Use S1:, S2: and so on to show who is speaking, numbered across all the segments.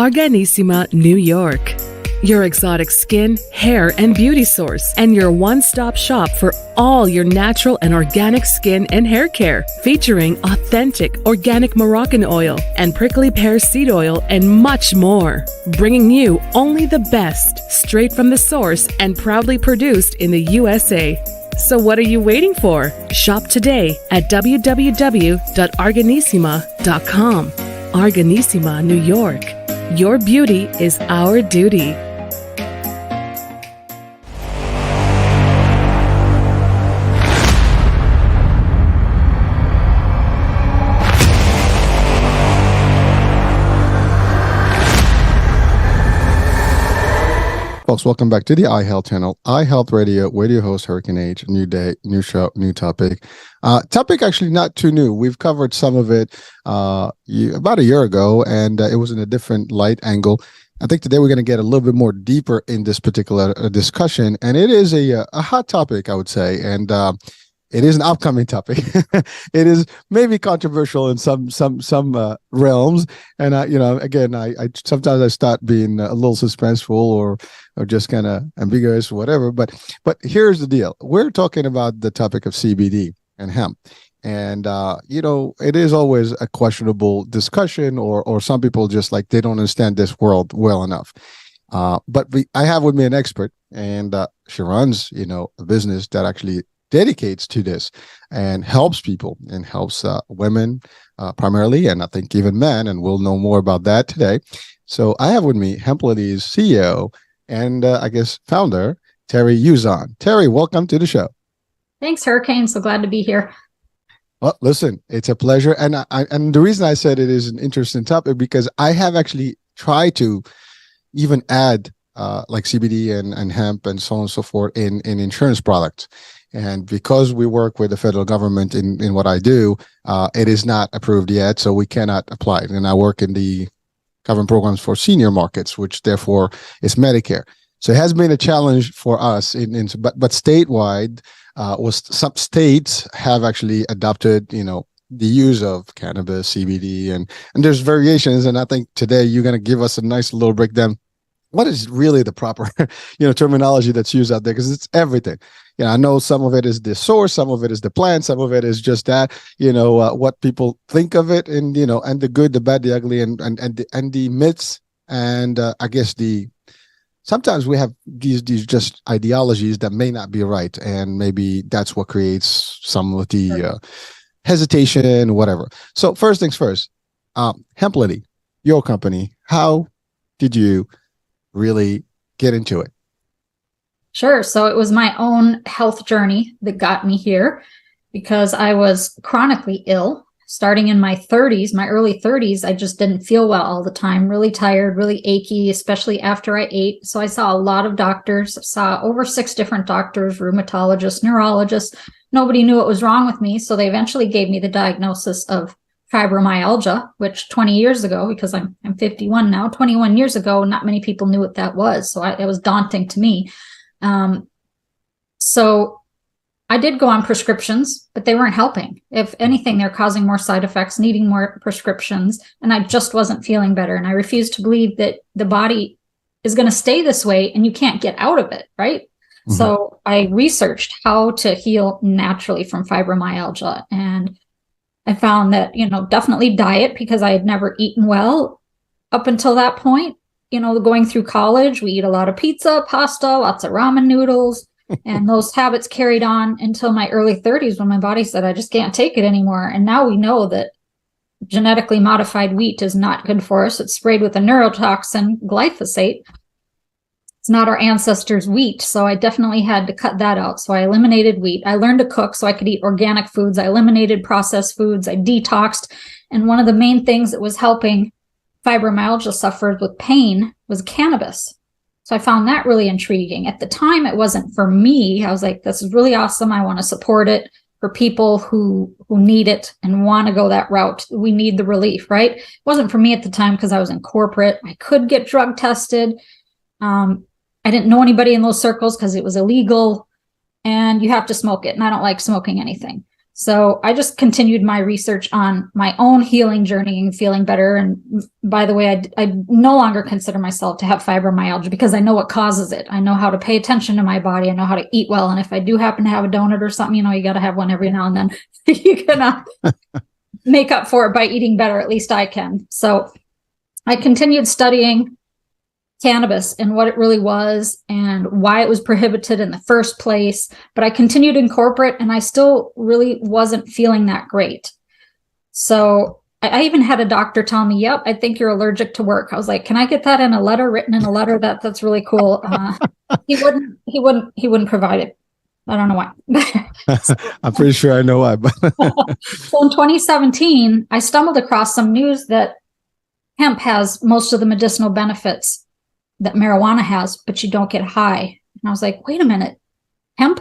S1: Arganissima, New York. Your exotic skin, hair, and beauty source, and your one-stop shop for all your natural and organic skin and hair care, featuring authentic organic Moroccan oil and prickly pear seed oil and much more. Bringing you only the best, straight from the source and proudly produced in the USA. So what are you waiting for? Shop today at www.arganissima.com. Arganissima, New York. Your beauty is our duty.
S2: Folks, welcome back to the iHealth channel, iHealth Radio, with your host, Hurricane H. New day, new show, new topic. Topic actually not too new. We've covered some of it about a year ago, and it was in a different light angle. I think today we're going to get a little bit more deeper in this particular discussion, and it is a hot topic, I would say, and it is an upcoming topic. It is maybe controversial in some realms, and again, I sometimes I start being a little suspenseful or just kind of ambiguous or whatever. But here's the deal: we're talking about the topic of CBD and hemp, and it is always a questionable discussion, or some people just like they don't understand this world well enough. But I have with me an expert, and she runs a business that actually dedicates to this and helps people and helps women primarily, and I think even men, and we'll know more about that today. So I have with me Hemplily's CEO and I guess founder, Terri Yuzon. Terri, welcome to the show.
S3: Thanks, Hurricane. So glad to be here.
S2: Well, listen, it's a pleasure. And and the reason I said it is an interesting topic because I have actually tried to even add like CBD and hemp and so on and so forth in insurance products. And because we work with the federal government in what I do, it is not approved yet, so we cannot apply it. And I work in the government programs for senior markets, which therefore is Medicare. So it has been a challenge for us. But statewide, some states have actually adopted, the use of cannabis, CBD, and there's variations. And I think today you're going to give us a nice little breakdown. What is really the proper, terminology that's used out there? Because it's everything. I know some of it is the source, some of it is the plant, some of it is just that, what people think of it, and and the good, the bad, the ugly, and the myths, and I guess sometimes we have these just ideologies that may not be right, and maybe that's what creates some of the hesitation, whatever. So first things first, Hemplily, your company, how did you really get into it?
S3: Sure. So it was my own health journey that got me here because I was chronically ill starting in my 30s, my early 30s. I just didn't feel well all the time, really tired, really achy, especially after I ate. So I saw a lot of doctors, saw over 6 different doctors, rheumatologists, neurologists. Nobody knew what was wrong with me. So they eventually gave me the diagnosis of fibromyalgia, which 20 years ago, because I'm 51 now, 21 years ago, not many people knew what that was. So it was daunting to me. So I did go on prescriptions, but they weren't helping. If anything, they're causing more side effects, needing more prescriptions, and I just wasn't feeling better. And I refused to believe that the body is going to stay this way and you can't get out of it, right? Mm-hmm. So I researched how to heal naturally from fibromyalgia, and I found that, definitely diet, because I had never eaten well up until that point. Going through college, we eat a lot of pizza, pasta, lots of ramen noodles, and those habits carried on until my early 30s when my body said, I just can't take it anymore. And now we know that genetically modified wheat is not good for us. It's sprayed with a neurotoxin, glyphosate. It's not our ancestors' wheat. So I definitely had to cut that out. So I eliminated wheat. I learned to cook so I could eat organic foods. I eliminated processed foods. I detoxed. And one of the main things that was helping fibromyalgia sufferers with pain was cannabis. So I found that really intriguing. At the time, it wasn't for me. I was like, this is really awesome. I want to support it for people who need it and want to go that route. We need the relief, right? It wasn't for me at the time because I was in corporate. I could get drug tested. I didn't know anybody in those circles because it was illegal, and you have to smoke it. And I don't like smoking anything. So I just continued my research on my own healing journey and feeling better. And by the way, I no longer consider myself to have fibromyalgia because I know what causes it. I know how to pay attention to my body. I know how to eat well. And if I do happen to have a donut or something, you got to have one every now and then. You can make up for it by eating better. At least I can. So I continued studying cannabis and what it really was and why it was prohibited in the first place. But I continued to incorporate and I still really wasn't feeling that great. So I even had a doctor tell me, yep, I think you're allergic to work. I was like, can I get that in a letter, written in a letter? That's really cool. He wouldn't provide it. I don't know why.
S2: I'm pretty sure I know why. But
S3: So in 2017, I stumbled across some news that hemp has most of the medicinal benefits that marijuana has, but you don't get high. And I was like, wait a minute, hemp?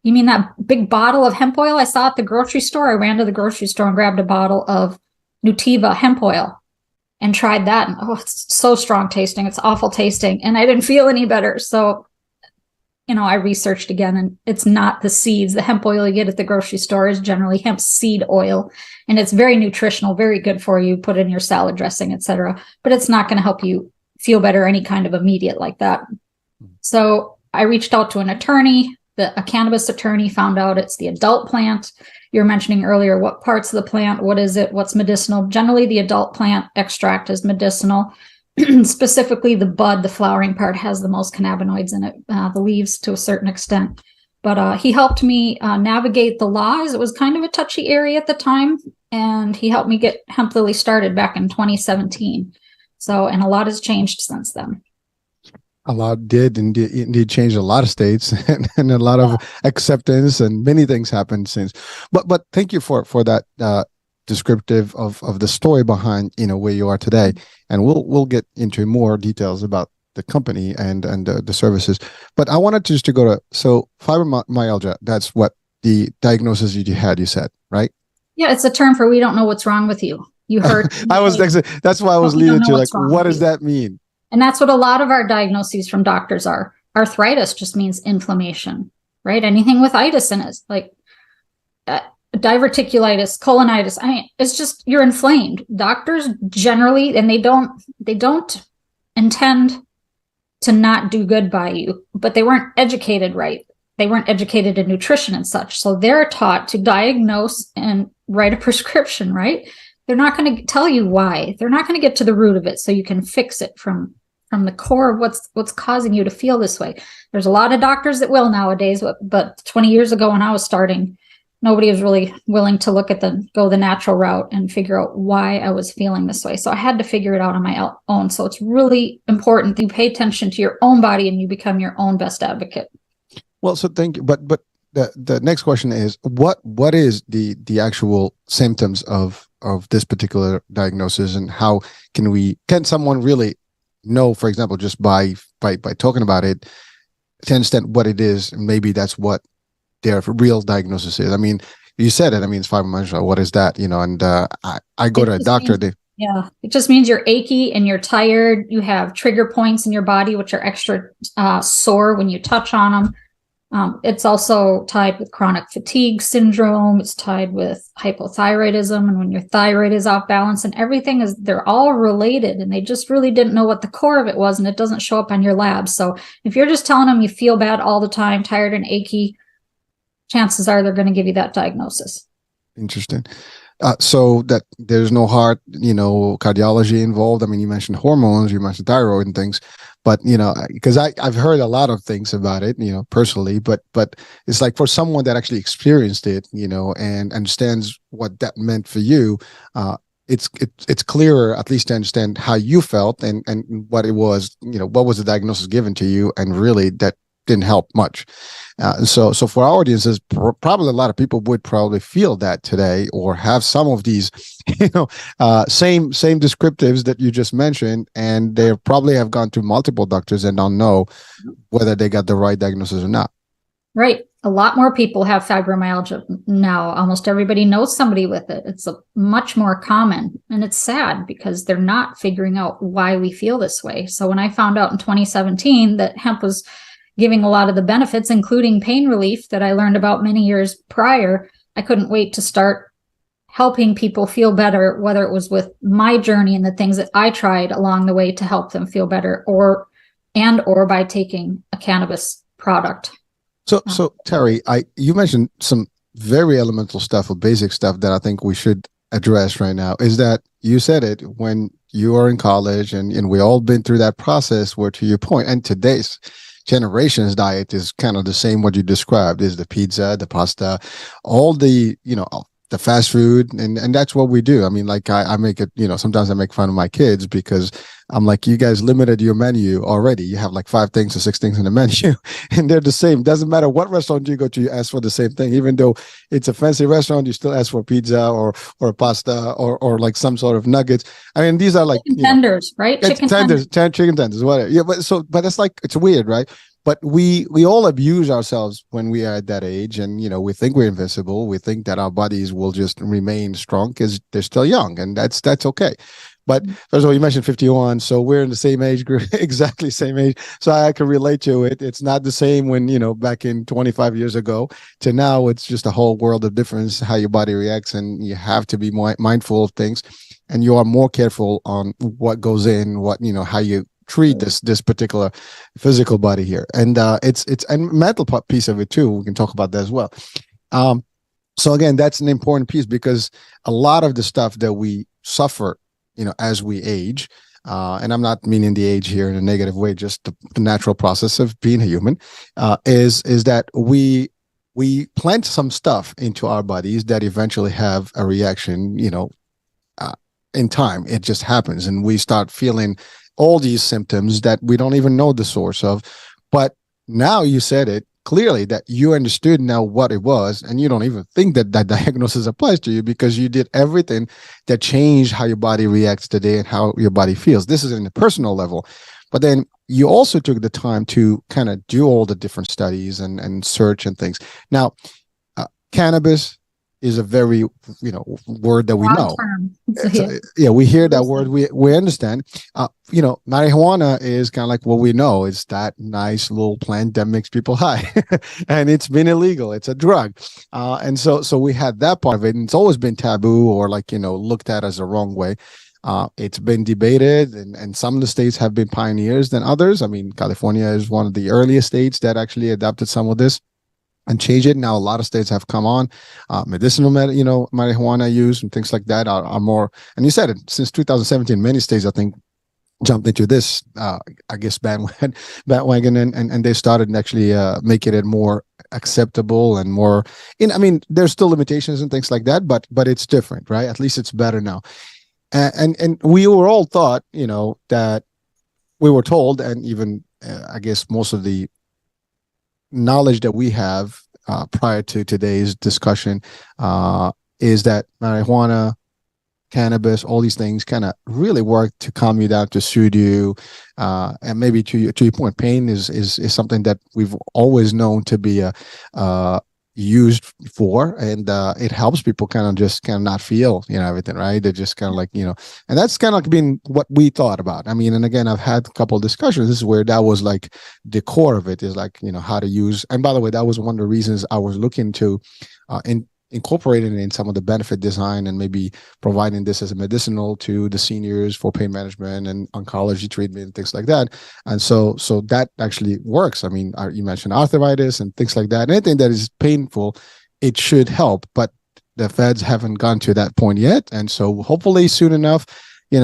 S3: You mean that big bottle of hemp oil I saw at the grocery store? I ran to the grocery store and grabbed a bottle of Nutiva hemp oil and tried that. And it's so strong tasting. It's awful tasting. And I didn't feel any better. So, I researched again, and it's not the seeds. The hemp oil you get at the grocery store is generally hemp seed oil. And it's very nutritional, very good for you. Put in your salad dressing, etc. But it's not going to help you feel better any kind of immediate like that. So I reached out to an attorney, a cannabis attorney, found out it's the adult plant. You were mentioning earlier, what parts of the plant, what is it, what's medicinal? Generally, the adult plant extract is medicinal. Specifically, the bud, the flowering part, has the most cannabinoids in it, the leaves to a certain extent. But he helped me navigate the laws. It was kind of a touchy area at the time, and he helped me get Hemplily started back in 2017. So, and a lot has changed since then.
S2: A lot did indeed change a lot of states and a lot of acceptance, and many things happened since. But thank you for that descriptive of the story behind where you are today, and we'll get into more details about the company and the services. But I wanted just to go to fibromyalgia. That's what the diagnosis you had. You said, right? Yeah,
S3: it's a term for we don't know what's wrong with you. You hurt.
S2: That's why I was leading to like, what does that mean?
S3: And that's what a lot of our diagnoses from doctors are. Arthritis just means inflammation, right? Anything with itis in it, like diverticulitis, colonitis. I mean, it's just you're inflamed. Doctors generally, and they don't intend to not do good by you, but they weren't educated right. They weren't educated in nutrition and such. So they're taught to diagnose and write a prescription, right? They're not going to tell you why. They're not going to get to the root of it so you can fix it from the core of what's causing you to feel this way. There's a lot of doctors that will nowadays, but 20 years ago when I was starting, nobody was really willing to go the natural route and figure out why I was feeling this way. So I had to figure it out on my own. So it's really important that you pay attention to your own body and you become your own best advocate.
S2: Well, so thank you. But the next question is, what is the actual symptoms of this particular diagnosis, and how can someone really know, for example, just by talking about it, to understand what it is, and maybe that's what their real diagnosis is? I mean, you said it. I mean, it's fibromyalgia. What is that? And I go to a doctor.
S3: Yeah, it just means you're achy and you're tired. You have trigger points in your body which are extra sore when you touch on them. It's also tied with chronic fatigue syndrome. It's tied with hypothyroidism. And when your thyroid is off balance, and they're all related, and they just really didn't know what the core of it was, and it doesn't show up on your labs. So if you're just telling them you feel bad all the time, tired and achy, chances are they're going to give you that diagnosis.
S2: Interesting. So that there's no heart, cardiology involved. I mean, you mentioned hormones, you mentioned thyroid and things, but because I've heard a lot of things about it, personally, but it's like for someone that actually experienced it, and understands what that meant for you, it's clearer at least to understand how you felt and what it was, what was the diagnosis given to you, and really that didn't help much. So for our audiences, probably a lot of people would probably feel that today, or have some of these, same descriptives that you just mentioned, and they probably have gone to multiple doctors and don't know whether they got the right diagnosis or not.
S3: Right. A lot more people have fibromyalgia now. Almost everybody knows somebody with it. It's much more common, and it's sad because they're not figuring out why we feel this way. So when I found out in 2017 that hemp was giving a lot of the benefits, including pain relief that I learned about many years prior, I couldn't wait to start helping people feel better, whether it was with my journey and the things that I tried along the way to help them feel better, or by taking a cannabis product.
S2: So Terri, you mentioned some very elemental stuff or basic stuff that I think we should address right now. Is that you said it when you are in college, and we all been through that process where, to your point, and today's generation's diet is kind of the same. What you described is the pizza, the pasta, all the, the fast food, and that's what we do. I mean, like I make it, sometimes I make fun of my kids because I'm like, you guys limited your menu already. You have like 5 things or 6 things in the menu, and they're the same. Doesn't matter what restaurant you go to, you ask for the same thing. Even though it's a fancy restaurant, you still ask for pizza or pasta or like some sort of nuggets. I mean, these are like
S3: chicken tenders, right?
S2: Chicken tenders, whatever. Yeah, but it's like, it's weird, right? But we all abuse ourselves when we are at that age, and we think we're invincible. We think that our bodies will just remain strong because they're still young, and that's okay. But first of all, you mentioned 51, so we're in the same age group, exactly same age. So I can relate to it. It's not the same when back in 25 years ago to now. It's just a whole world of difference how your body reacts, and you have to be mindful of things, and you are more careful on what goes in, what how you treat this particular physical body here, and it's and mental piece of it too. We can talk about that as well. So again, that's an important piece, because a lot of the stuff that we suffer, as we age, and I'm not meaning the age here in a negative way, just the natural process of being a human, is that we plant some stuff into our bodies that eventually have a reaction. In time, it just happens, and we start feeling all these symptoms that we don't even know the source of. But now you said it clearly that you understood now what it was, and you don't even think that diagnosis applies to you, because you did everything that changed how your body reacts today and how your body feels. This is in a personal level. But then you also took the time to kind of do all the different studies and search and things. Now, cannabis is a very word that we know. We hear that word, we understand. Marijuana is kind of like what we know. It's that nice little plant that makes people high, and it's been illegal. It's a drug, and so we had that part of it, and it's always been taboo or looked at as the wrong way. It's been debated, and some of the states have been pioneers than others. I mean, California is one of the earliest states that actually adopted some of this and change it. Now a lot of states have come on. Medicinal marijuana use and things like that are more, and you said it, since 2017 many states I think jumped into this bandwagon, and they started actually making it more acceptable and more there's still limitations and things like that, but it's different, right? At least it's better now. And we were all taught, that we were told, and even I guess most of the knowledge that we have prior to today's discussion is that marijuana, cannabis, all these things kind of really work to calm you down, to soothe you, and maybe to your point, pain is something that we've always known to be used for, and it helps people kind of not feel everything, right? They're just kind of like and that's kind of like been what we thought about. I mean, and again, I've had a couple of discussions. This is where that was like the core of it, is like how to use. And by the way, that was one of the reasons I was looking to incorporating it in some of the benefit design, and maybe providing this as a medicinal to the seniors for pain management and oncology treatment and things like that. And so that actually works. I mean, you mentioned arthritis and things like that. Anything that is painful, it should help, but the feds haven't gone to that point yet. And so hopefully soon enough,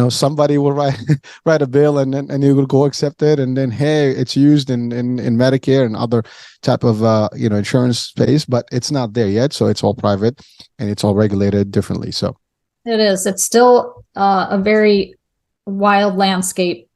S2: somebody will write a bill, and you will go accept it, and then hey, it's used in Medicare and other type of insurance space, but it's not there yet. So it's all private, and it's all regulated differently. So
S3: it is. It's still a very wild landscape,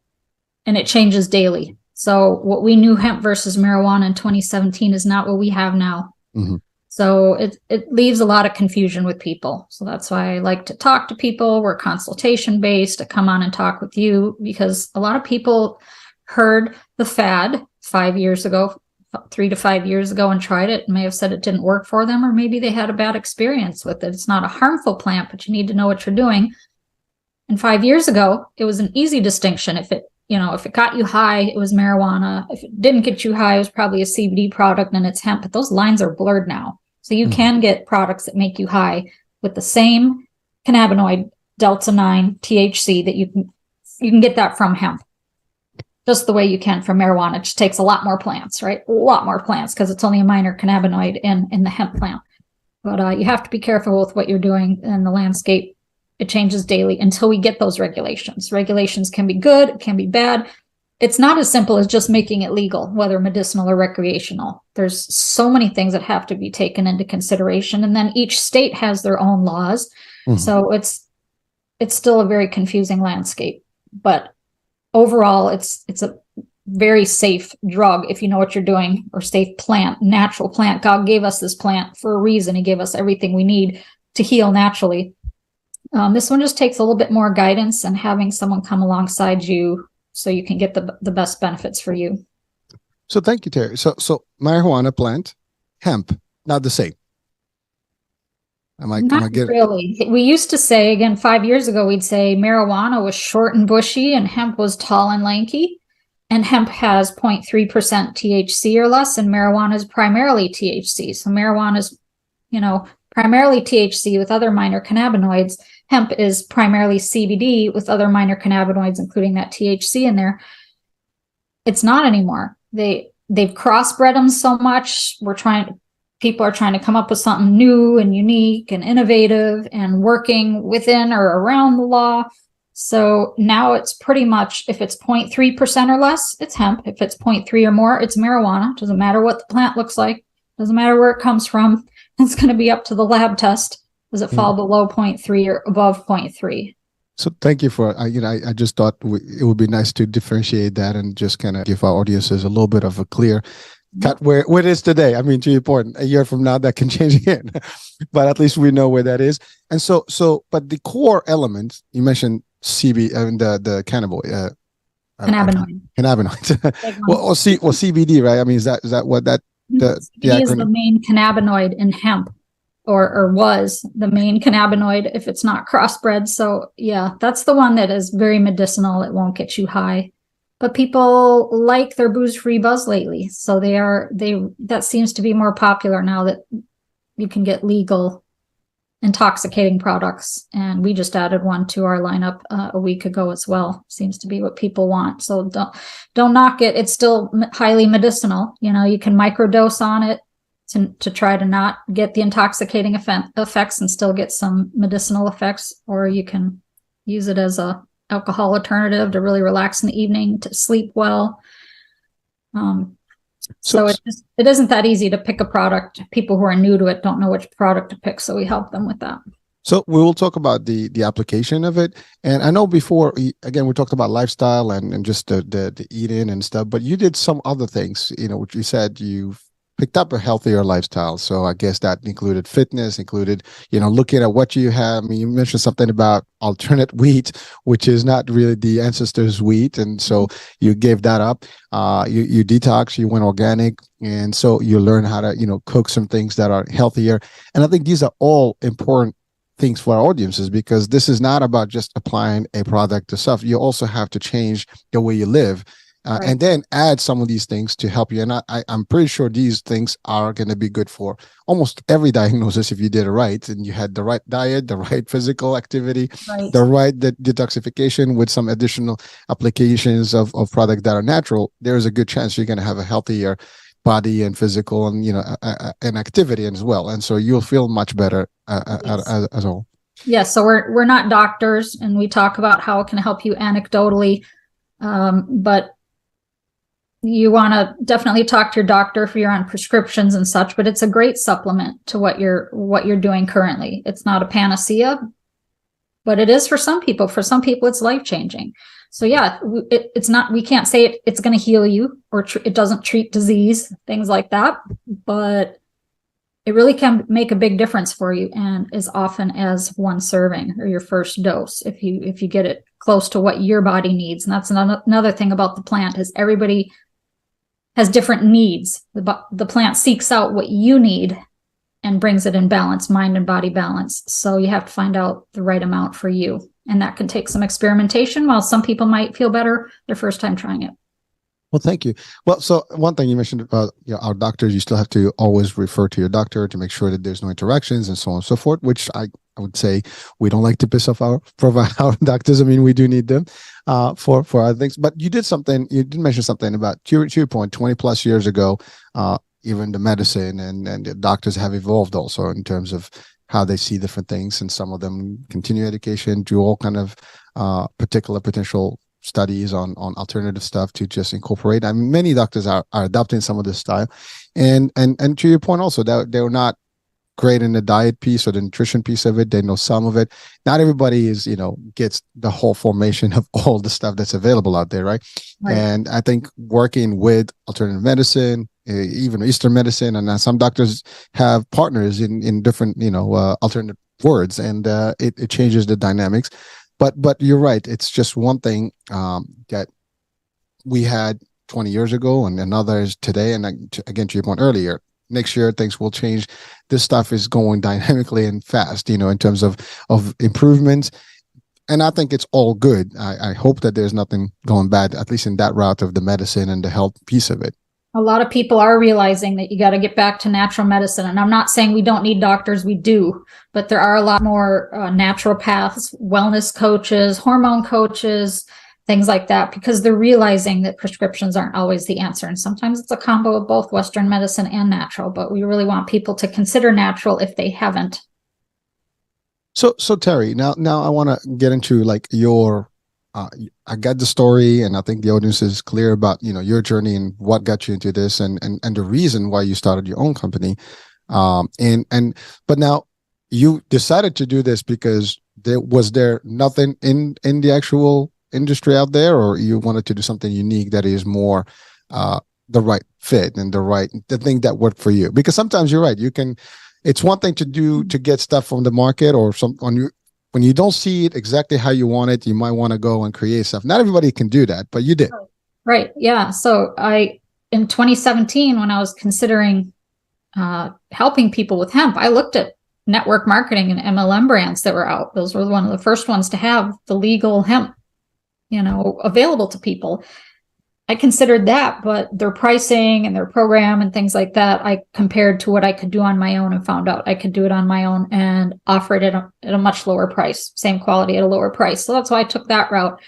S3: and it changes daily. So what we knew hemp versus marijuana in 2017 is not what we have now. Mm-hmm. So it leaves a lot of confusion with people. So that's why I like to talk to people. We're consultation based, to come on and talk with you, because a lot of people heard the fad 5 years ago, 3 to 5 years ago, and tried it, and may have said it didn't work for them, or maybe they had a bad experience with it. It's not a harmful plant, but you need to know what you're doing. And 5 years ago, it was an easy distinction. If it got you high, it was marijuana. If it didn't get you high, it was probably a CBD product and it's hemp. But those lines are blurred now. So you can get products that make you high with the same cannabinoid, delta 9 THC, that you can get that from hemp. Just the way you can from marijuana. It just takes a lot more plants, right? A lot more plants, because it's only a minor cannabinoid in the hemp plant. But you have to be careful with what you're doing in the landscape. It changes daily until we get those regulations. Regulations can be good, it can be bad. It's not as simple as just making it legal, whether medicinal or recreational. There's so many things that have to be taken into consideration. And then each state has their own laws. So it's still a very confusing landscape. But overall, it's a very safe drug if you know what you're doing, or safe plant, natural plant. God gave us this plant for a reason. He gave us everything we need to heal naturally. This one just takes a little bit more guidance and having someone come alongside you so you can get the best benefits for you.
S2: So thank you, Terri. So marijuana plant, hemp, not the same.
S3: Not really. We used to say, again, 5 years ago, we'd say marijuana was short and bushy and hemp was tall and lanky. And hemp has 0.3% THC or less, and marijuana is primarily THC. So marijuana is, primarily THC with other minor cannabinoids. Hemp is primarily CBD with other minor cannabinoids, including that THC in there. It's not anymore. They've crossbred them so much. People are trying to come up with something new and unique and innovative and working within or around the law. So now it's pretty much, if it's 0.3% or less, it's hemp. If it's 0.3 or more, it's marijuana. Doesn't matter what the plant looks like. Doesn't matter where it comes from. It's going to be up to the lab test. Does it fall below 0.3 or above 0.3?
S2: So thank you for, I just thought it would be nice to differentiate that and just kind of give our audiences a little bit of a clear cut where it is today. I mean, to your point, a year from now, that can change again, but at least we know where that is. And but the core element, you mentioned the cannabinoid. Cannabinoid. well, CBD, right? I mean, is that what that
S3: CBD is the main cannabinoid in hemp, or was the main cannabinoid if it's not crossbred. So yeah, that's the one that is very medicinal. It won't get you high, but people like their booze-free buzz lately. So that seems to be more popular now that you can get legal intoxicating products. And we just added one to our lineup a week ago as well. Seems to be what people want. So don't knock it. It's still highly medicinal. You can microdose on it to try to not get the intoxicating effects and still get some medicinal effects, or you can use it as a alcohol alternative to really relax in the evening, to sleep well. So it isn't that easy to pick a product. People who are new to it don't know which product to pick, so we help them with that.
S2: So we will talk about the application of it. And I know before, again, we talked about lifestyle and just the eating and stuff, but you did some other things, which you said you've picked up a healthier lifestyle. So I guess that included fitness, looking at what you have. I mean, you mentioned something about alternate wheat, which is not really the ancestors' wheat. And so you gave that up. You detox, you went organic. And so you learn how to, cook some things that are healthier. And I think these are all important things for our audiences, because this is not about just applying a product to stuff. You also have to change the way you live. Right. And then add some of these things to help you. And I'm pretty sure these things are going to be good for almost every diagnosis if you did it right and you had the right diet, the right physical activity, the right detoxification with some additional applications of products that are natural. There's a good chance you're going to have a healthier body and physical and, and activity as well. And so you'll feel much better as a whole. Yeah.
S3: So we're not doctors, and we talk about how it can help you anecdotally. But you want to definitely talk to your doctor if you're on prescriptions and such, but it's a great supplement to what you're doing currently. It's not a panacea, but it is for some people. For some people, it's life-changing. So yeah, it's not, we can't say it's going to heal you, or it doesn't treat disease, things like that, but it really can make a big difference for you, and as often as one serving or your first dose, if you get it close to what your body needs. And that's another thing about the plant, is everybody has different needs. The plant seeks out what you need and brings it in balance, mind and body balance. So you have to find out the right amount for you. And that can take some experimentation, while some people might feel better their first time trying it.
S2: Well, thank you. Well, so one thing you mentioned about our doctors, you still have to always refer to your doctor to make sure that there's no interactions and so on and so forth, which I would say we don't like to piss off our doctors. I mean, we do need them for other things. But you did mention something about, to your point, 20 plus years ago, even the medicine and the doctors have evolved also in terms of how they see different things. And some of them continue education, do all kind of particular potential studies on alternative stuff to just incorporate. I mean, many doctors are adopting some of this style, and to your point also, that they're not great in the diet piece or the nutrition piece of it. They know some of it. Not everybody is, gets the whole formation of all the stuff that's available out there, right? And I think working with alternative medicine, even Eastern medicine, and some doctors have partners in different, alternative words, and it changes the dynamics. But you're right. It's just one thing that we had 20 years ago and another is today. And again, to your point earlier, next year things will change. This stuff is going dynamically and fast, in terms of improvements. And I think it's all good. I hope that there's nothing going bad, at least in that route of the medicine and the health piece of it.
S3: A lot of people are realizing that you got to get back to natural medicine. And I'm not saying we don't need doctors, we do, but there are a lot more naturopaths, wellness coaches, hormone coaches, things like that, because they're realizing that prescriptions aren't always the answer. And sometimes it's a combo of both Western medicine and natural, but we really want people to consider natural if they haven't.
S2: So Terri, now I want to get into like your, I got the story, and I think the audience is clear about, your journey and what got you into this, and the reason why you started your own company. But now you decided to do this because was there nothing in the actual industry out there, or you wanted to do something unique that is more the right fit and the thing that worked for you? Because sometimes you're right. It's one thing to get stuff from the market or when you don't see it exactly how you want it, you might want to go and create stuff. Not everybody can do that, but you did.
S3: Right. Yeah. So in 2017, when I was considering helping people with hemp, I looked at network marketing and MLM brands that were out. Those were one of the first ones to have the legal hemp, available to people. I considered that, but their pricing and their program and things like that, I compared to what I could do on my own and found out I could do it on my own and offer it at a much lower price, same quality at a lower price. So that's why I took that route.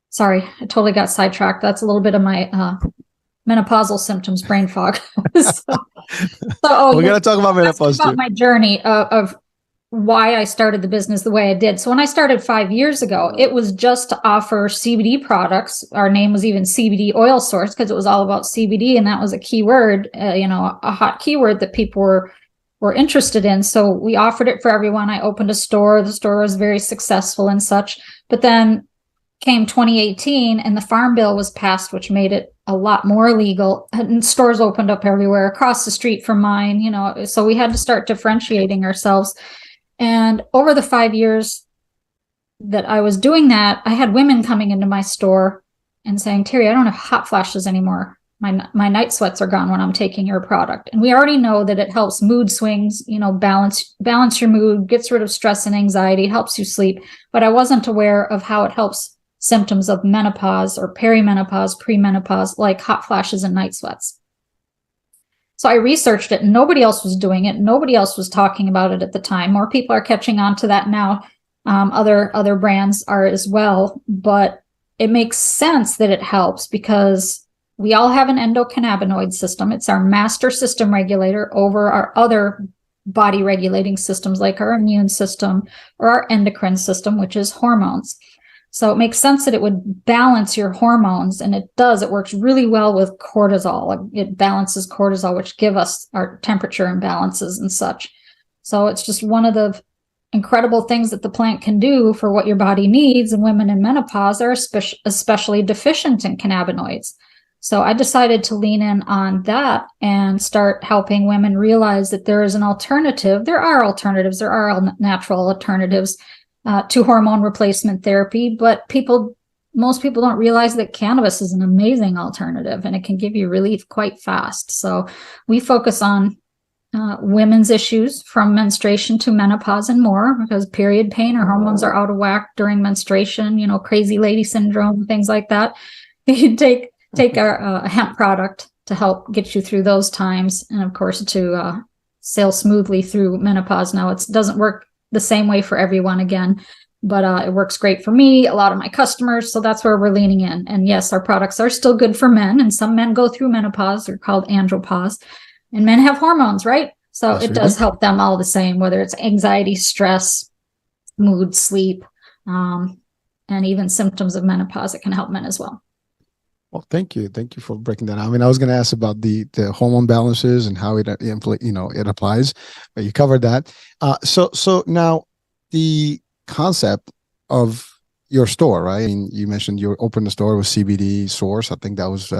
S3: Sorry, I totally got sidetracked. That's a little bit of my menopausal symptoms, brain fog. We're
S2: going to talk about menopause too.
S3: My journey of why I started the business the way I did. So when I started 5 years ago, it was just to offer CBD products. Our name was even CBD Oil Source because it was all about CBD, and that was a keyword, a hot keyword that people were interested in. So we offered it for everyone. I opened a store. The store was very successful and such. But then came 2018, and the Farm Bill was passed, which made it a lot more legal, and stores opened up everywhere across the street from mine. So we had to start differentiating ourselves. And over the 5 years that I was doing that, I had women coming into my store and saying, Terri, I don't have hot flashes anymore. My night sweats are gone when I'm taking your product. And we already know that it helps mood swings, balance your mood, gets rid of stress and anxiety, helps you sleep. But I wasn't aware of how it helps symptoms of menopause or perimenopause, premenopause, like hot flashes and night sweats. So I researched it, and nobody else was doing it. Nobody else was talking about it at the time. More people are catching on to that now. Other brands are as well, but it makes sense that it helps because we all have an endocannabinoid system. It's our master system regulator over our other body regulating systems like our immune system or our endocrine system, which is hormones. So it makes sense that it would balance your hormones, and it does. It works really well with cortisol. It balances cortisol, which give us our temperature imbalances and such. So it's just one of the incredible things that the plant can do for what your body needs, and women in menopause are especially deficient in cannabinoids. So I decided to lean in on that and start helping women realize that there is an alternative. There are alternatives. There are natural alternatives to hormone replacement therapy, but most people don't realize that cannabis is an amazing alternative and it can give you relief quite fast. So we focus on women's issues from menstruation to menopause and more, because period pain or hormones are out of whack during menstruation, crazy lady syndrome, things like that. You take a hemp product to help get you through those times, and of course to sail smoothly through menopause. Now, it doesn't work the same way for everyone again, but it works great for me, a lot of my customers, so that's where we're leaning in. And yes, our products are still good for men, and some men go through menopause. They're called andropause, and men have hormones, right? So it does help them all the same, whether it's anxiety, stress, mood, sleep, and even symptoms of menopause. It can help men as well.
S2: Well, thank you for breaking that out. I mean, I was going to ask about the hormone balances and how it applies, but you covered that. So now the concept of your store, right? I mean, you mentioned you opened the store with CBD Source. I think that was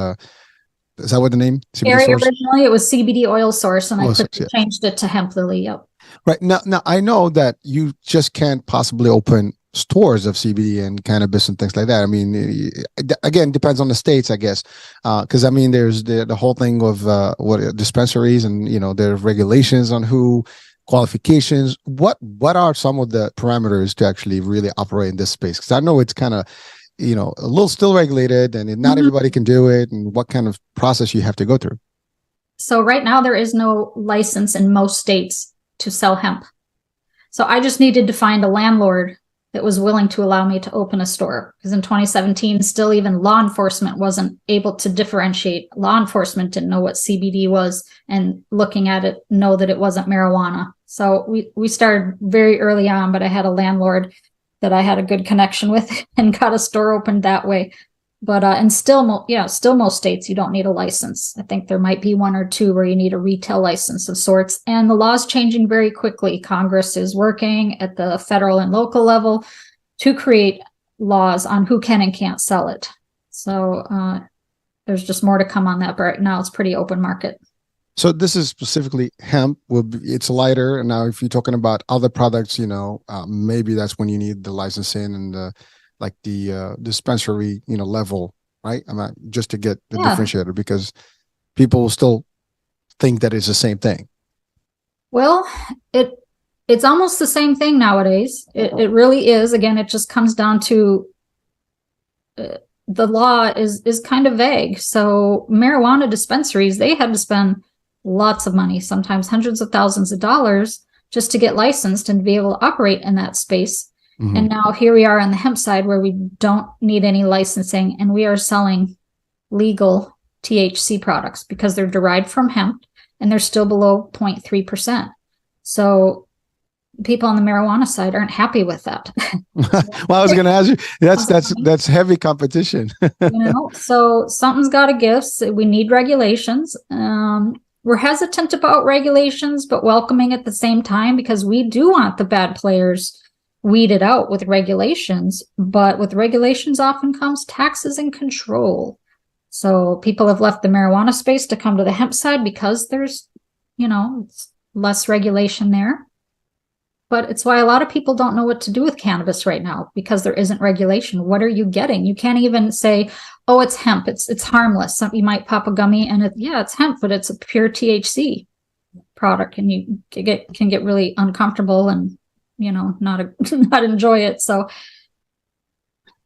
S2: is that what the name?
S3: CBD Source? Originally, it was CBD Oil Source, and I changed it to Hemplily. Yep.
S2: Right now, I know that you just can't possibly open stores of CBD and cannabis and things like that. I mean, again, depends on the states, I guess, because I mean, there's the whole thing of what dispensaries, and there are regulations on who, qualifications. What are some of the parameters to actually really operate in this space? Because I know it's kind of a little still regulated, and not everybody can do it, and what kind of process you have to go through.
S3: So right now there is no license in most states to sell hemp. So I just needed to find a landlord that was willing to allow me to open a store. Because in 2017, still even law enforcement wasn't able to differentiate. Law enforcement didn't know what CBD was, and looking at it, know that it wasn't marijuana. So we started very early on, but I had a landlord that I had a good connection with and got a store opened that way. But and still most states you don't need a license. I think there might be one or two where you need a retail license of sorts. And the law's changing very quickly. Congress is working at the federal and local level to create laws on who can and can't sell it. So there's just more to come on that. But right now it's pretty open market.
S2: So this is specifically hemp. It's lighter. And now if you're talking about other products, maybe that's when you need the licensing and the dispensary, level, right? Just to get the differentiator, because people will still think that it's the same thing. Well,
S3: it's almost the same thing nowadays. It really is. Again, it just comes down to the law is kind of vague. So marijuana dispensaries, they had to spend lots of money, sometimes hundreds of thousands of dollars, just to get licensed and to be able to operate in that space. Mm-hmm. And now here we are on the hemp side where we don't need any licensing, and we are selling legal THC products because they're derived from hemp and they're still below 0.3%. So people on the marijuana side aren't happy with that.
S2: Well, I was going to ask you, that's heavy competition.
S3: So something's got to give. So we need regulations. We're hesitant about regulations, but welcoming at the same time, because we do want the bad players weeded out with regulations, but with regulations often comes taxes and control. So people have left the marijuana space to come to the hemp side because there's, less regulation there. But it's why a lot of people don't know what to do with cannabis right now, because there isn't regulation. What are you getting? You can't even say, oh, it's hemp. It's harmless. You might pop a gummy and it's hemp, but it's a pure THC product, and you can get really uncomfortable and not enjoy it. So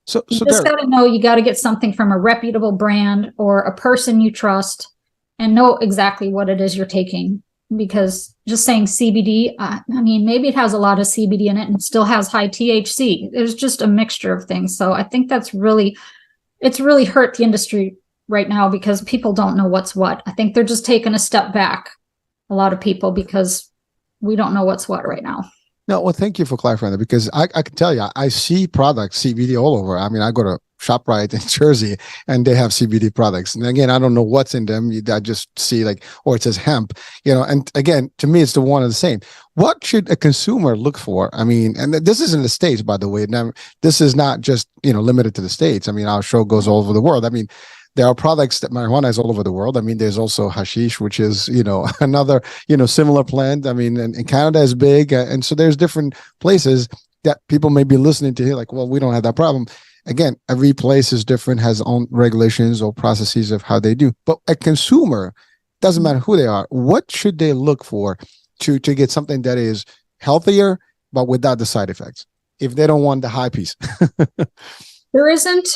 S3: you just got to know you got to get something from a reputable brand or a person you trust, and know exactly what it is you're taking. Because just saying CBD, maybe it has a lot of CBD in it and it still has high THC. There's just a mixture of things. So I think it's really hurt the industry right now, because people don't know what's what. I think they're just taking a step back, a lot of people, because we don't know what's what right now.
S2: No, well, thank you for clarifying that, because I can tell you, I see products CBD all over. I mean, I go to ShopRite in Jersey and they have CBD products. And again, I don't know what's in them. I just see it says hemp, and again, to me, it's the one and the same. What should a consumer look for? I mean, and this is in the States, by the way. Now, this is not just, limited to the States. I mean, our show goes all over the world. I mean, there are products that marijuana is all over the world. I mean, there's also hashish, which is, another, similar plant. I mean, and Canada is big. And so there's different places that people may be listening to here, well, we don't have that problem. Again, every place is different, has own regulations or processes of how they do. But a consumer, doesn't matter who they are, what should they look for to get something that is healthier but without the side effects, if they don't want the high piece?
S3: There isn't,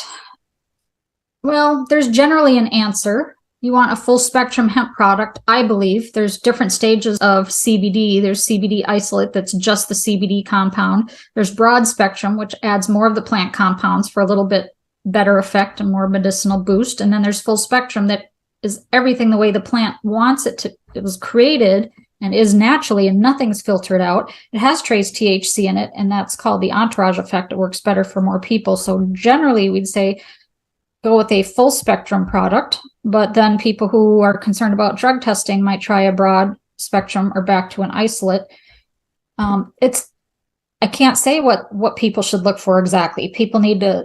S3: well, there's generally an answer. You want a full spectrum hemp product, I believe. There's different stages of CBD. There's CBD isolate that's just the CBD compound. There's broad spectrum, which adds more of the plant compounds for a little bit better effect and more medicinal boost. And then there's full spectrum that is everything the way the plant wants it to. It was created and is naturally, and nothing's filtered out. It has trace THC in it, and that's called the entourage effect. It works better for more people. So generally, we'd say go with a full spectrum product, but then people who are concerned about drug testing might try a broad spectrum or back to an isolate. I can't say what people should look for exactly. People need to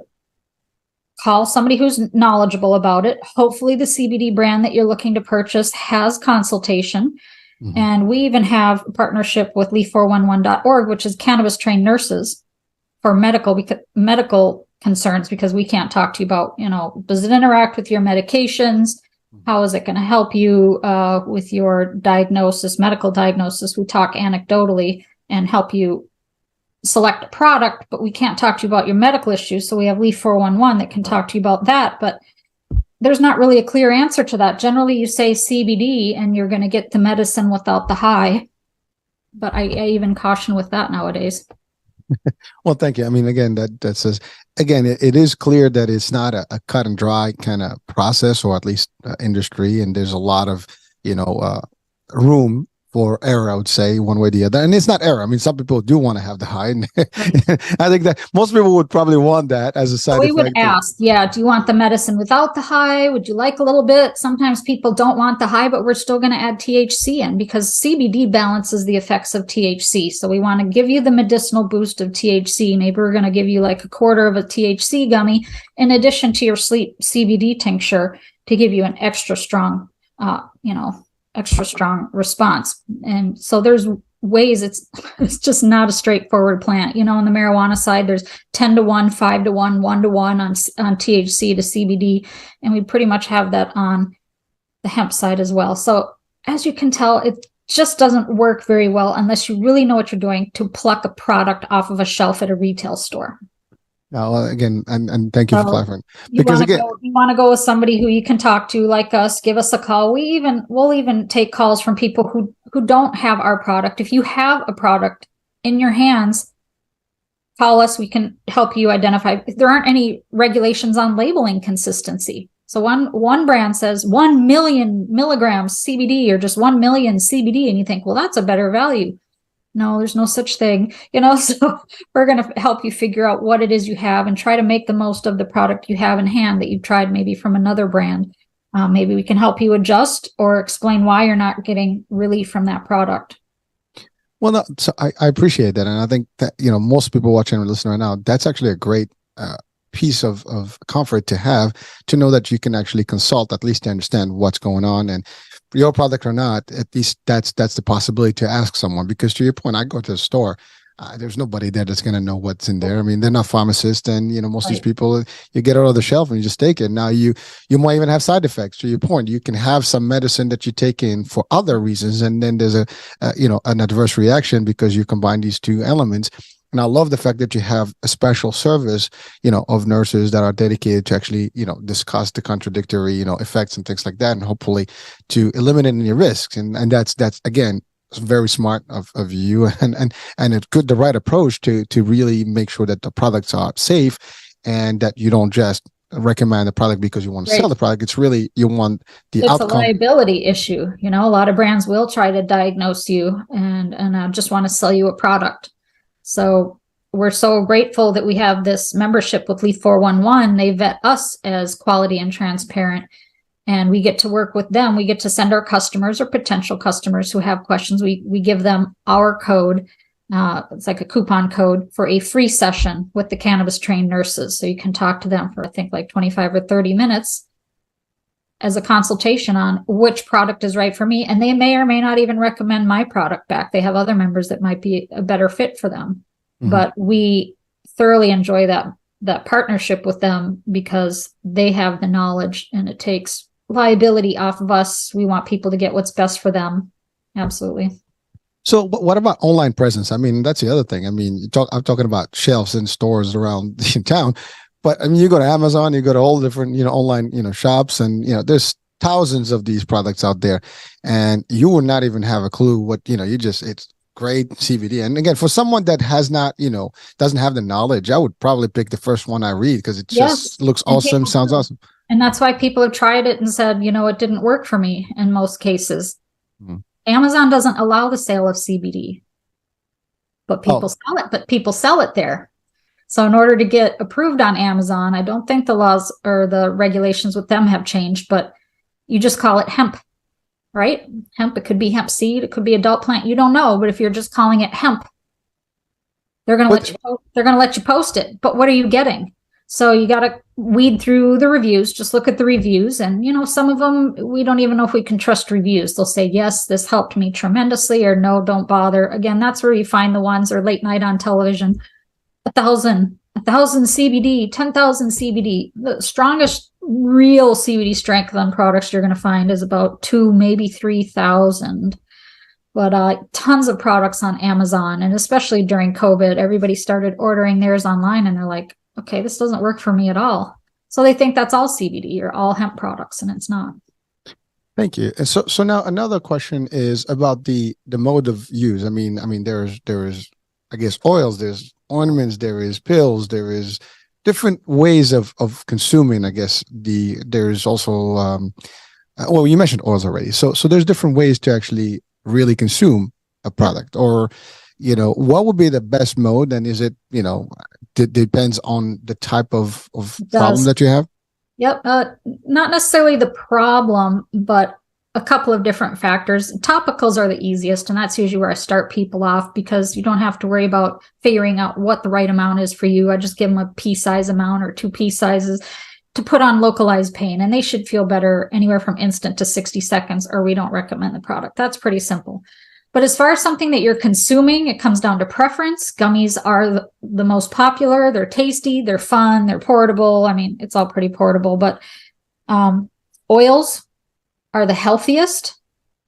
S3: call somebody who's knowledgeable about it. Hopefully the CBD brand that you're looking to purchase has consultation. Mm-hmm. And we even have a partnership with leaf411.org, which is cannabis trained nurses for medical concerns, because we can't talk to you about, does it interact with your medications? How is it going to help you with your diagnosis, medical diagnosis? We talk anecdotally and help you select a product, but we can't talk to you about your medical issues. So we have Leaf 411 that can talk to you about that. But there's not really a clear answer to that. Generally, you say CBD and you're going to get the medicine without the high. But I even caution with that nowadays.
S2: Well, thank you. I mean, again, that says, again, it is clear that it's not a cut and dry kind of process, or at least industry. And there's a lot of, room for error, I would say, one way or the other. And it's not error. I mean, some people do want to have the high. And I think that most people would probably want that as a side effect.
S3: We would ask, do you want the medicine without the high? Would you like a little bit? Sometimes people don't want the high, but we're still going to add THC in, because CBD balances the effects of THC. So we want to give you the medicinal boost of THC. Maybe we're going to give you like a quarter of a THC gummy in addition to your sleep CBD tincture to give you an extra strong, response. And so there's ways, it's just not a straightforward plant. On the marijuana side, there's 10-to-1, 5-to-1, 1-to-1 on THC to CBD. And we pretty much have that on the hemp side as well. So as you can tell, it just doesn't work very well unless you really know what you're doing to pluck a product off of a shelf at a retail store.
S2: Well, again, and thank you for clarifying.
S3: Because you want to go with somebody who you can talk to, like us. Give us a call. We'll even take calls from people who don't have our product. If you have a product in your hands, call us. We can help you identify. If there aren't any regulations on labeling consistency. So one brand says 1 million milligrams CBD or just 1 million CBD, and you think, well, that's a better value. No, there's no such thing, so we're going to help you figure out what it is you have and try to make the most of the product you have in hand that you've tried maybe from another brand. Maybe we can help you adjust or explain why you're not getting relief from that product.
S2: Well, no, so I appreciate that. And I think that, most people watching or listening right now, that's actually a great piece of comfort to have, to know that you can actually consult, at least to understand what's going on. And your product or not, at least that's the possibility to ask someone. Because to your point, I go to the store, there's nobody there that's going to know what's in there. I mean, they're not pharmacists, and most of these people, you get it out of the shelf and you just take it. Now you might even have side effects. To your point, you can have some medicine that you take in for other reasons, and then there's an adverse reaction because you combine these two elements. And I love the fact that you have a special service, of nurses that are dedicated to actually, discuss the contradictory, effects and things like that, and hopefully to eliminate any risks. And that's again, very smart of you, and it's good, the right approach to really make sure that the products are safe, and that you don't just recommend the product because you want to sell the product. It's really, you want the outcome. It's a
S3: liability issue. A lot of brands will try to diagnose you and just want to sell you a product. So we're so grateful that we have this membership with Leaf 411. They vet us as quality and transparent, and we get to work with them. We get to send our customers or potential customers who have questions. We give them our code. It's like a coupon code for a free session with the cannabis trained nurses. So you can talk to them for, I think, like 25 or 30 minutes as a consultation on which product is right for me. And they may or may not even recommend my product back. They have other members that might be a better fit for them. Mm-hmm. But we thoroughly enjoy that partnership with them, because they have the knowledge, and it takes liability off of us. We want people to get what's best for them. Absolutely.
S2: So, but what about online presence? I mean, that's the other thing. I mean, I'm talking about shelves in stores around the town, but I mean, you go to Amazon, you go to all different, online, shops, and there's thousands of these products out there, and you will not even have a clue what it's great CBD. And again, for someone that has not, doesn't have the knowledge, I would probably pick the first one I read because it just looks awesome, sounds awesome.
S3: And that's why people have tried it and said, it didn't work for me in most cases. Mm-hmm. Amazon doesn't allow the sale of CBD, but people sell it. But people sell it there. So in order to get approved on Amazon, I don't think the laws or the regulations with them have changed, but you just call it hemp, right? Hemp. It could be hemp seed. It could be adult plant. You don't know, but if you're just calling it hemp, they're going to let you post it. But what are you getting? So you got to weed through the reviews, just look at the reviews. And, some of them, we don't even know if we can trust reviews. They'll say, yes, this helped me tremendously, or no, don't bother. Again, that's where you find the ones, or late night on television, 1,000 CBD, 10,000 CBD. The strongest real CBD strength on products you're going to find is about 2,000, maybe 3,000. But tons of products on Amazon. And especially during COVID, everybody started ordering theirs online, and they're like, okay, this doesn't work for me at all. So they think that's all CBD or all hemp products, and it's not.
S2: Thank you. And so now another question is about the mode of use. I mean, there's I guess oils, there's ornaments, there is pills, there is different ways of consuming. I guess there's also well, you mentioned oils already. So there's different ways to actually really consume a product, or what would be the best mode? And is it depends on the type of problem that you have?
S3: Yep. Not necessarily the problem, but a couple of different factors. Topicals are the easiest, and that's usually where I start people off, because you don't have to worry about figuring out what the right amount is for you. I just give them a pea size amount or 2 pea sizes to put on localized pain, and they should feel better anywhere from instant to 60 seconds, or we don't recommend the product. That's pretty simple. But as far as something that you're consuming, it comes down to preference. Gummies are the most popular. They're tasty, they're fun, they're portable. I mean, it's all pretty portable, but oils are the healthiest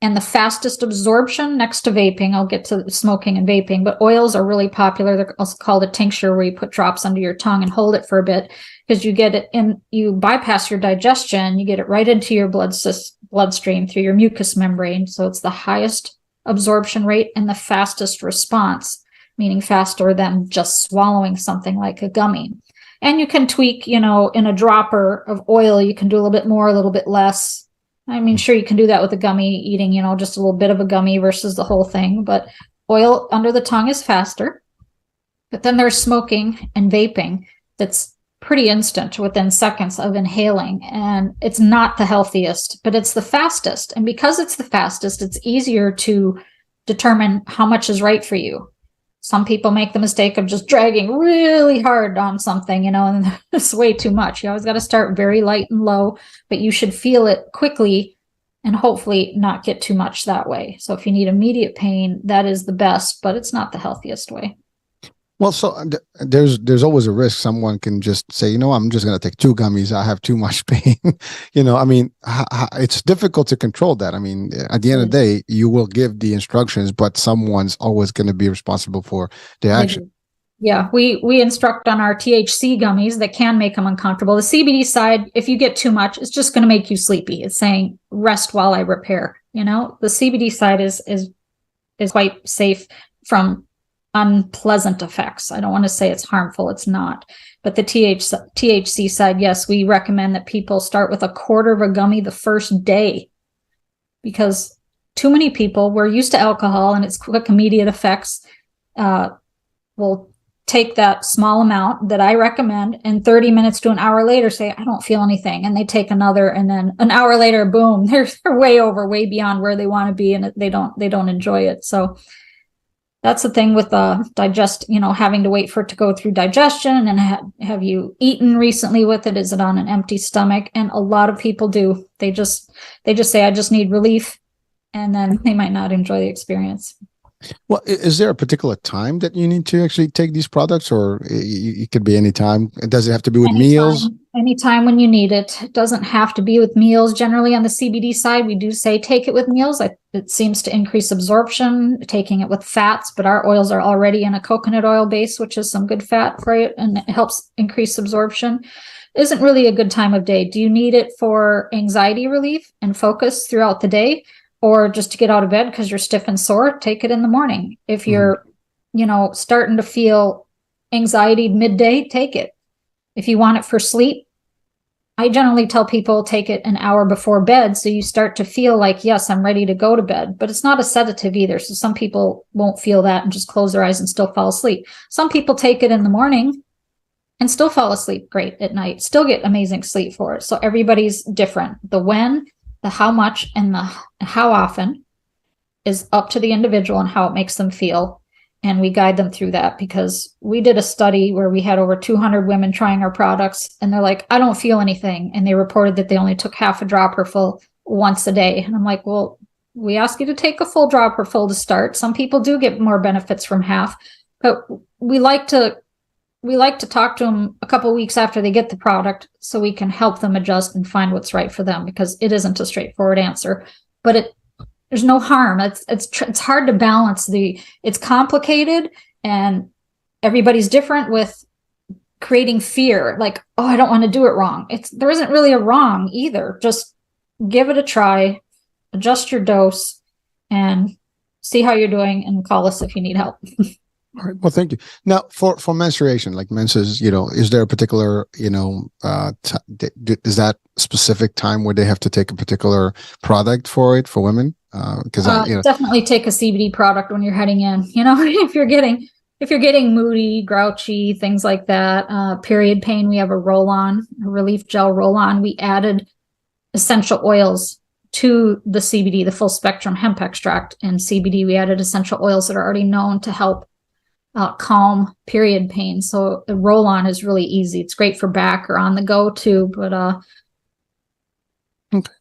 S3: and the fastest absorption next to vaping. I'll get to smoking and vaping, but oils are really popular. They're also called a tincture, where you put drops under your tongue and hold it for a bit, because you get it in, you bypass your digestion, you get it right into your bloodstream through your mucous membrane. So it's the highest absorption rate and the fastest response, meaning faster than just swallowing something like a gummy. And you can tweak, in a dropper of oil, you can do a little bit more, a little bit less. I mean, sure, you can do that with a gummy, eating, just a little bit of a gummy versus the whole thing, but oil under the tongue is faster. But then there's smoking and vaping that's pretty instant, within seconds of inhaling, and it's not the healthiest, but it's the fastest. And because it's the fastest, it's easier to determine how much is right for you. Some people make the mistake of just dragging really hard on something, and it's way too much. You always got to start very light and low, but you should feel it quickly and hopefully not get too much that way. So if you need immediate pain, that is the best, but it's not the healthiest way.
S2: Well, so there's always a risk. Someone can just say, I'm just going to take 2 gummies. I have too much pain. I mean, it's difficult to control that. I mean, at the end of the day, you will give the instructions, but someone's always going to be responsible for the action.
S3: Yeah, we instruct on our THC gummies that can make them uncomfortable. The CBD side, if you get too much, it's just going to make you sleepy. It's saying rest while I repair. The CBD side is quite safe from unpleasant effects. I don't want to say it's harmful. It's not. But the THC side, yes, we recommend that people start with a quarter of a gummy the first day, because too many people, we're used to alcohol and its quick, immediate effects, will take that small amount that I recommend, and 30 minutes to an hour later say, I don't feel anything. And they take another, and then an hour later, boom, they're way beyond where they want to be, and they don't enjoy it. So that's the thing with having to wait for it to go through digestion. And have you eaten recently with it? Is it on an empty stomach? And a lot of people do. They just say, I just need relief. And then they might not enjoy the experience.
S2: Well, is there a particular time that you need to actually take these products, or it could be any time? Does it have to be with meals?
S3: Anytime when you need it. It doesn't have to be with meals. Generally on the CBD side, we do say take it with meals. It seems to increase absorption, taking it with fats, but our oils are already in a coconut oil base, which is some good fat for it, and it helps increase absorption. Isn't really a good time of day. Do you need it for anxiety relief and focus throughout the day, or just to get out of bed because you're stiff and sore? Take it in the morning. If you're, starting to feel anxiety midday, take it. If you want it for sleep, I generally tell people take it an hour before bed, so you start to feel like, yes, I'm ready to go to bed. But it's not a sedative either, so some people won't feel that and just close their eyes and still fall asleep. Some people take it in the morning and still fall asleep great at night, still get amazing sleep for it. So everybody's different. The when, the how much, and the how often is up to the individual and how it makes them feel. And we guide them through that, because we did a study where we had over 200 women trying our products, and they're like, I don't feel anything. And they reported that they only took half a dropper full once a day. And I'm like, well, we ask you to take a full dropper full to start. Some people do get more benefits from half, but we like to talk to them a couple of weeks after they get the product so we can help them adjust and find what's right for them, because it isn't a straightforward answer, but there's no harm. It's hard to balance it's complicated, and everybody's different with creating fear. Like, oh, I don't want to do it wrong. There isn't really a wrong either. Just give it a try, adjust your dose, and see how you're doing, and call us if you need help.
S2: All right. Well, thank you. Now, for menstruation, like menses, is there a particular, is that specific time where they have to take a particular product for women? Because
S3: definitely take a CBD product when you're heading in. If you're getting moody, grouchy, things like that, period pain, we have a roll-on, a relief gel roll-on. We added essential oils to the CBD, the full spectrum hemp extract and CBD. We added essential oils that are already known to help calm period pain. So the roll-on is really easy. It's great for back or on the go too. But
S2: okay.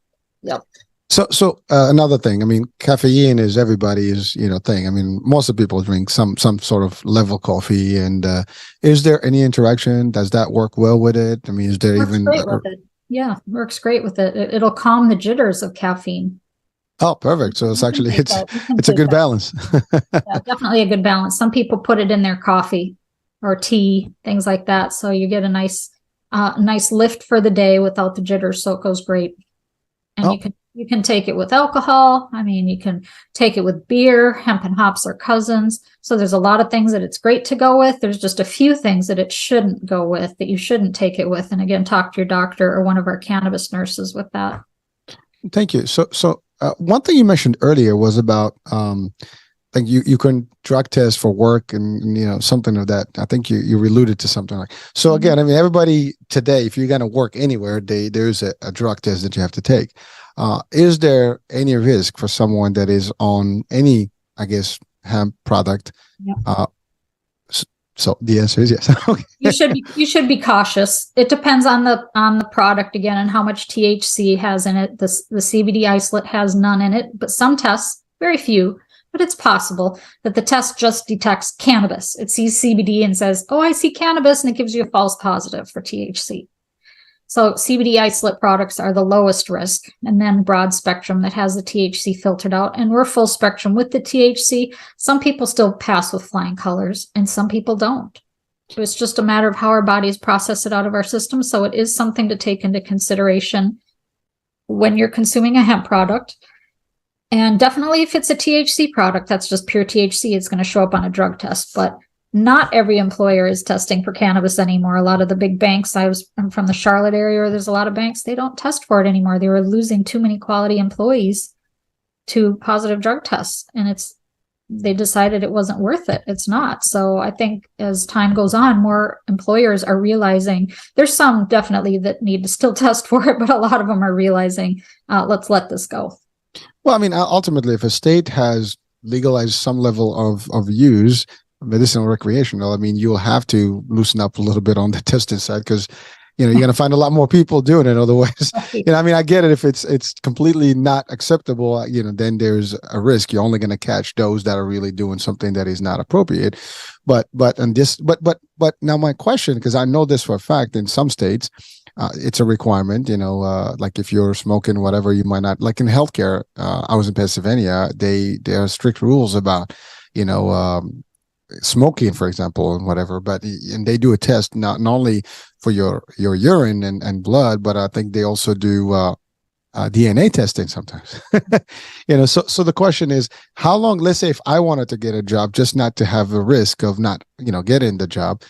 S3: Yep.
S2: So another thing, caffeine is everybody's, thing. Most of the people drink some sort of level coffee, and is there any interaction? Does that work well with it? Is there
S3: works great with it. Yeah, works great with it. It'll calm the jitters of caffeine.
S2: Oh, perfect. So it's actually, it's a good balance.
S3: Yeah, definitely a good balance. Some people put it in their coffee or tea, things like that. So you get a nice lift for the day without the jitters. So it goes great. And you can take it with alcohol. You can take it with beer. Hemp and hops are cousins. So there's a lot of things that it's great to go with. There's just a few things that it shouldn't go with, that you shouldn't take it with. And again, talk to your doctor or one of our cannabis nurses with that.
S2: Thank you. So one thing you mentioned earlier was about like you can drug test for work and something of that. I think you alluded to something like. So again, everybody today, if you're going to work anywhere, there's a drug test that you have to take. Is there any risk for someone that is on any, hemp product?
S3: Yeah.
S2: So the answer is yes. Okay.
S3: You should be cautious. It depends on the product again and how much THC has in it. The CBD isolate has none in it, but some tests, very few, but it's possible that the test just detects cannabis. It sees CBD and says, "Oh, I see cannabis," and it gives you a false positive for THC. So CBD isolate products are the lowest risk, and then broad spectrum that has the THC filtered out. And we're full spectrum with the THC. Some people still pass with flying colors, and some people don't. So it's just a matter of how our bodies process it out of our system. So it is something to take into consideration when you're consuming a hemp product. And definitely if it's a THC product, that's just pure THC, it's going to show up on a drug test. But not every employer is testing for cannabis anymore. A lot of the big banks, I'm from the Charlotte area, where there's a lot of banks, they don't test for it anymore. They were losing too many quality employees to positive drug tests. And they decided it wasn't worth it. It's not. So I think as time goes on, more employers are realizing, there's some definitely that need to still test for it, but a lot of them are realizing, let's let this go.
S2: Well, ultimately, if a state has legalized some level of use, medicinal, recreational, you'll have to loosen up a little bit on the testing side, because you're going to find a lot more people doing it otherwise. I get it. If it's completely not acceptable, then there's a risk. You're only going to catch those that are really doing something that is not appropriate. But now my question, because I know this for a fact, in some states, it's a requirement, like if you're smoking, whatever, you might not, like in healthcare. I was in Pennsylvania. There are strict rules about, smoking, for example, and whatever, and they do a test not only for your urine and blood, but I think they also do DNA testing sometimes. So the question is, how long, let's say if I wanted to get a job, just not to have the risk of not, getting the job,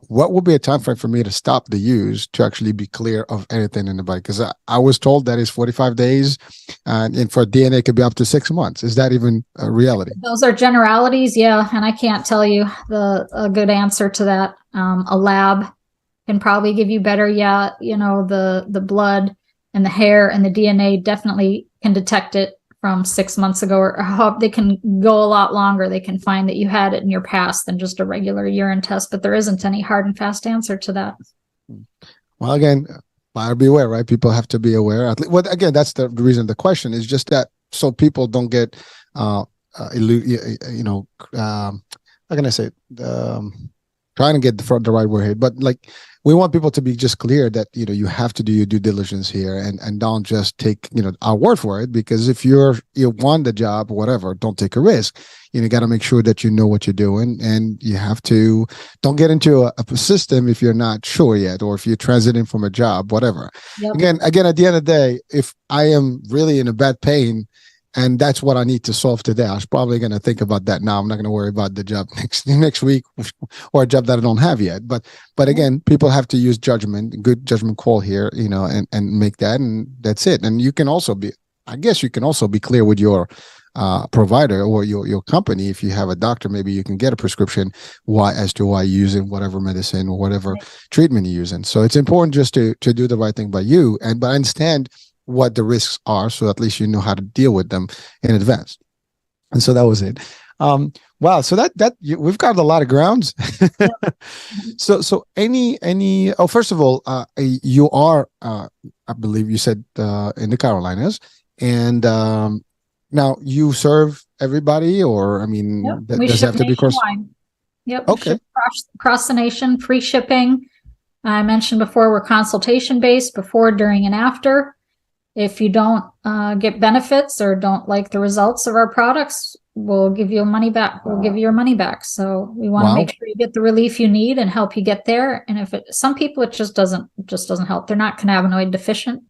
S2: what would be a time frame for me to stop the use to actually be clear of anything in the body? Because I was told that is 45 days, and for DNA it could be up to 6 months. Is that even a reality?
S3: Those are generalities, yeah, and I can't tell you a good answer to that. A lab can probably give you better. Yeah, the blood and the hair and the DNA definitely can detect it from 6 months ago, or they can go a lot longer. They can find that you had it in your past than just a regular urine test, but there isn't any hard and fast answer to that.
S2: Well, again, buyer beware, right? People have to be aware. Well, again, that's the reason of the question is just that so people don't get, how can I say, trying to get the right word here, but like, we want people to be just clear that, you have to do your due diligence here and don't just take, our word for it, because if you want the job or whatever, don't take a risk. You got to make sure that you know what you're doing, and you have to, don't get into a system if you're not sure yet, or if you're transiting from a job, whatever. Yep. Again, at the end of the day, if I am really in a bad pain, and that's what I need to solve today, I was probably going to think about that now. I'm not going to worry about the job next week or a job that I don't have yet. But again, people have to use judgment, good judgment call here, and make that, and that's it. And you can also be clear with your provider or your company. If you have a doctor, maybe you can get a prescription as to why you're using whatever medicine or whatever treatment you're using. So it's important just to do the right thing by you, but I understand what the risks are, so at least you know how to deal with them in advance. And so that was it. Wow, so that we've got a lot of grounds. So first of all, you are I believe you said in the Carolinas, and now you serve everybody, or does it have to be across?
S3: Yep. Okay. Across the nation, free shipping. I mentioned before, we're consultation based before, during, and after. If you don't get benefits or don't like the results of our products, we'll give you money back. We'll give you your money back. So we want to make sure you get the relief you need and help you get there. And if some people, it just doesn't help. They're not cannabinoid deficient.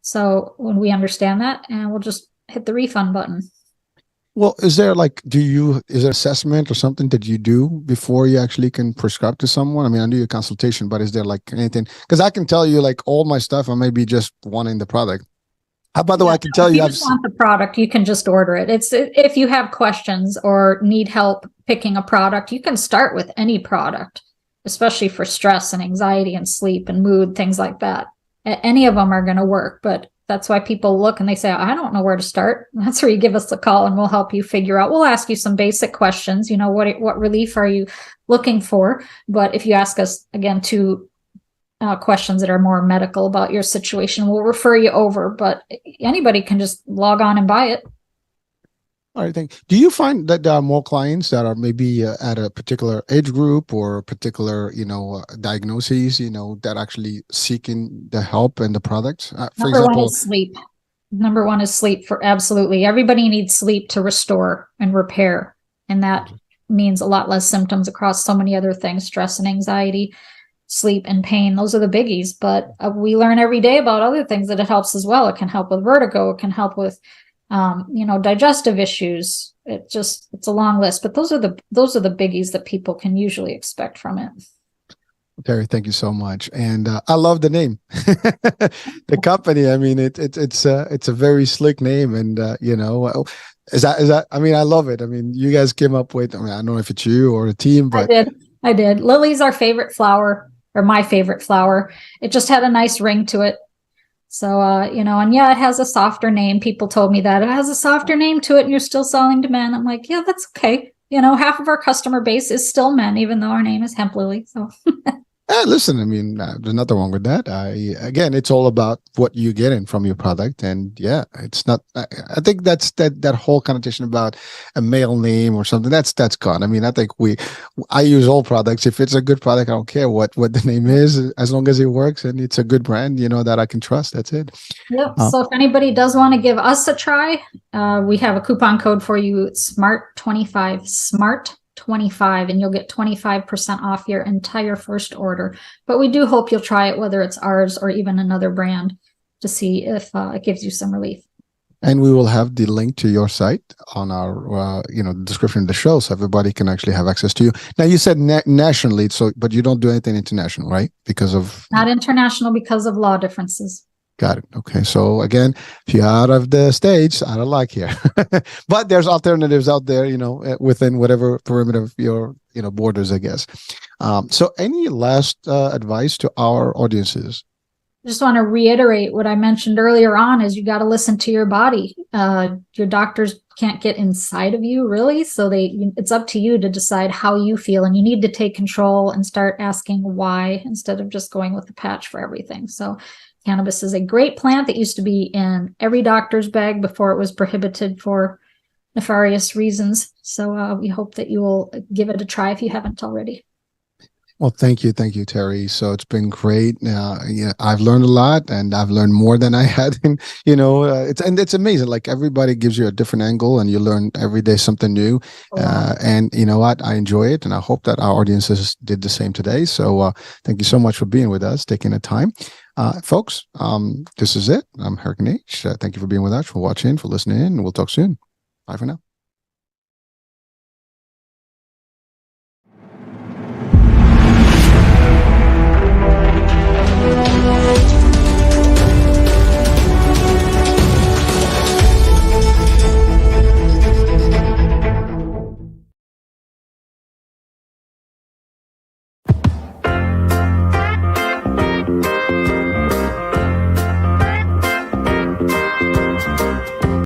S3: So when we understand that, and we'll just hit the refund button.
S2: Well, is there assessment or something that you do before you actually can prescribe to someone? I do your consultation, but is there like anything? Because I can tell you like all my stuff, I may be just wanting the product. By the way, I can tell you,
S3: if you just want the product, you can just order it. If you have questions or need help picking a product, you can start with any product, especially for stress and anxiety and sleep and mood, things like that. Any of them are going to work, but that's why people look and they say, I don't know where to start. That's where you give us a call and we'll help you figure out. We'll ask you some basic questions. What relief are you looking for? But if you ask us, again, two questions that are more medical about your situation, we'll refer you over. But anybody can just log on and buy it.
S2: All right, thank you. Do you find that there are more clients that are maybe at a particular age group or particular, diagnoses, that actually seeking the help and the products? For example,
S3: one is sleep. Number one is sleep. For absolutely everybody needs sleep to restore and repair, and that means a lot less symptoms across so many other things: stress and anxiety, sleep and pain. Those are the biggies. But we learn every day about other things that it helps as well. It can help with vertigo. It can help with digestive issues. It's a long list, but those are the biggies that people can usually expect from it.
S2: Terri, thank you so much, and I love the name, the company. It's a very slick name, and is that? I love it. You guys came up with. I don't know if it's you or the team, but
S3: I did. Lily's our favorite flower, or my favorite flower. It just had a nice ring to it. So, it has a softer name. People told me that it has a softer name to it and you're still selling to men. I'm like, yeah, that's okay. Half of our customer base is still men, even though our name is Hemplily. So
S2: Listen, I mean, there's nothing wrong with that. Again, it's all about what you get in from your product, and yeah, it's not. I think that's that whole connotation about a male name or something. That's gone. I mean, I use all products. If it's a good product, I don't care what the name is, as long as it works and it's a good brand, that I can trust. That's it.
S3: Yep. So if anybody does want to give us a try, we have a coupon code for you. SMART25. SMART25, and you'll get 25% off your entire first order. But we do hope you'll try it, whether it's ours or even another brand, to see if it gives you some relief.
S2: And we will have the link to your site on our, description of the show, so everybody can actually have access to you. Now, you said nationally, but you don't do anything international, right?
S3: Not international because of law differences.
S2: Got it. Okay. So again, if you're out of the States, I don't like here, but there's alternatives out there, within whatever perimeter of your, borders, I guess. So any last advice to our audiences?
S3: I just want to reiterate what I mentioned earlier on is you got to listen to your body. Your doctors can't get inside of you, really. So it's up to you to decide how you feel, and you need to take control and start asking why instead of just going with the patch for everything. So cannabis is a great plant that used to be in every doctor's bag before it was prohibited for nefarious reasons. So we hope that you will give it a try if you haven't already.
S2: Well, thank you, Terri. So it's been great. I've learned a lot, and I've learned more than I had. It's amazing. Like, everybody gives you a different angle, and you learn every day something new. And you know what? I enjoy it, and I hope that our audiences did the same today. So thank you so much for being with us, taking the time. Folks, this is it. I'm Hurricane H. Thank you for being with us, for watching, for listening in, and we'll talk soon. Bye for now.